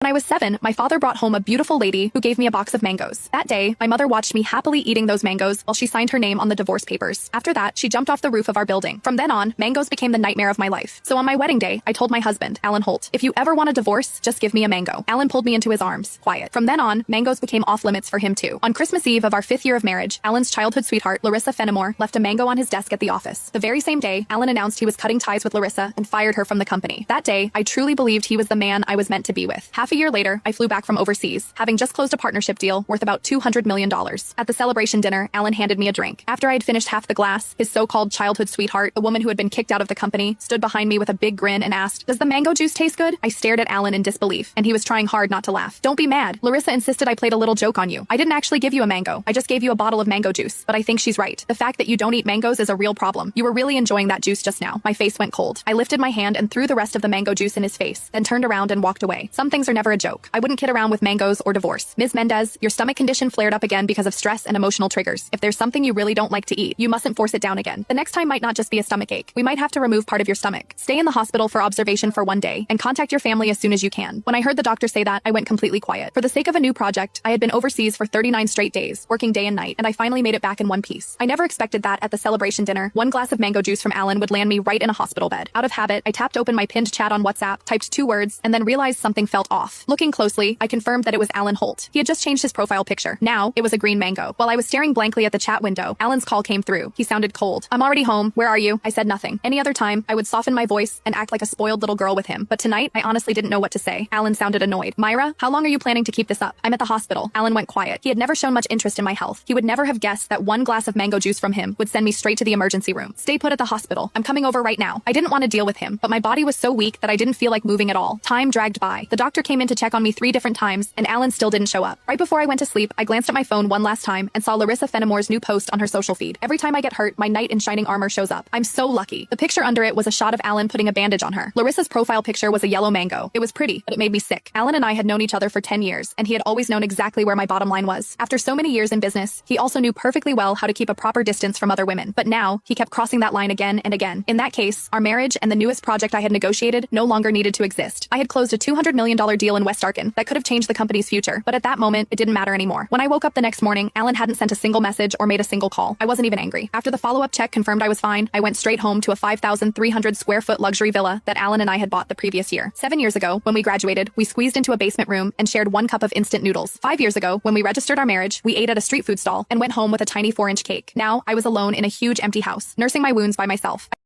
When I was 7, my father brought home a beautiful lady who gave me a box of mangoes. That day, my mother watched me happily eating those mangoes while she signed her name on the divorce papers. After that, she jumped off the roof of our building. From then on, mangoes became the nightmare of my life. So on my wedding day, I told my husband, Alan Holt, if you ever want a divorce, just give me a mango. Alan pulled me into his arms. Quiet. From then on, mangoes became off limits for him too. On Christmas Eve of our 5th year of marriage, Alan's childhood sweetheart, Larissa Fenimore, left a mango on his desk at the office. The very same day, Alan announced he was cutting ties with Larissa and fired her from the company. That day, I truly believed he was the man I was meant to be with. Half a year later, I flew back from overseas, having just closed a partnership deal worth about $200 million. At the celebration dinner, Alan handed me a drink. After I had finished half the glass, his so-called childhood sweetheart, the woman who had been kicked out of the company, stood behind me with a big grin and asked, "Does the mango juice taste good?" I stared at Alan in disbelief, and he was trying hard not to laugh. "Don't be mad. Larissa insisted I played a little joke on you. I didn't actually give you a mango. I just gave you a bottle of mango juice. But I think she's right. The fact that you don't eat mangoes is a real problem. You were really enjoying that juice just now." My face went cold. I lifted my hand and threw the rest of the mango juice in his face, then turned around and walked away. Some things are never a joke. I wouldn't kid around with mangoes or divorce. Ms. Mendez, your stomach condition flared up again because of stress and emotional triggers. If there's something you really don't like to eat, you mustn't force it down again. The next time might not just be a stomach ache. We might have to remove part of your stomach. Stay in the hospital for observation for 1 day, and contact your family as soon as you can. When I heard the doctor say that, I went completely quiet. For the sake of a new project, I had been overseas for 39 straight days, working day and night, and I finally made it back in one piece. I never expected that at the celebration dinner, 1 glass of mango juice from Alan would land me right in a hospital bed. Out of habit, I tapped open my pinned chat on WhatsApp, typed 2 words, and then realized something felt off. Looking closely, I confirmed that it was Alan Holt. He had just changed his profile picture. Now, it was a green mango. While I was staring blankly at the chat window, Alan's call came through. He sounded cold. "I'm already home. Where are you?" I said nothing. Any other time, I would soften my voice and act like a spoiled little girl with him. But tonight, I honestly didn't know what to say. Alan sounded annoyed. "Myra, how long are you planning to keep this up?" "I'm at the hospital." Alan went quiet. He had never shown much interest in my health. He would never have guessed that 1 glass of mango juice from him would send me straight to the emergency room. "Stay put at the hospital. I'm coming over right now." I didn't want to deal with him, but my body was so weak that I didn't feel like moving at all. Time dragged by. The doctor came in to check on me 3 different times, and Alan still didn't show up. Right before I went to sleep, I glanced at my phone one last time and saw Larissa Fenimore's new post on her social feed. Every time I get hurt, my knight in shining armor shows up. I'm so lucky. The picture under it was a shot of Alan putting a bandage on her. Larissa's profile picture was a yellow mango. It was pretty, but it made me sick. Alan and I had known each other for 10 years, and he had always known exactly where my bottom line was. After so many years in business, he also knew perfectly well how to keep a proper distance from other women. But now, he kept crossing that line again and again. In that case, our marriage and the newest project I had negotiated no longer needed to exist. I had closed a $200 million deal in West Arkin that could have changed the company's future, but at that moment, it didn't matter anymore. When I woke up the next morning, Alan hadn't sent a single message or made a single call. I wasn't even angry. After the follow-up check confirmed I was fine, I went straight home to a 5,300 square foot luxury villa that Alan and I had bought the previous year. 7 years ago, when we graduated, we squeezed into a basement room and shared 1 cup of instant noodles. 5 years ago, when we registered our marriage, we ate at a street food stall and went home with a tiny 4-inch cake. Now, I was alone in a huge empty house, nursing my wounds by myself.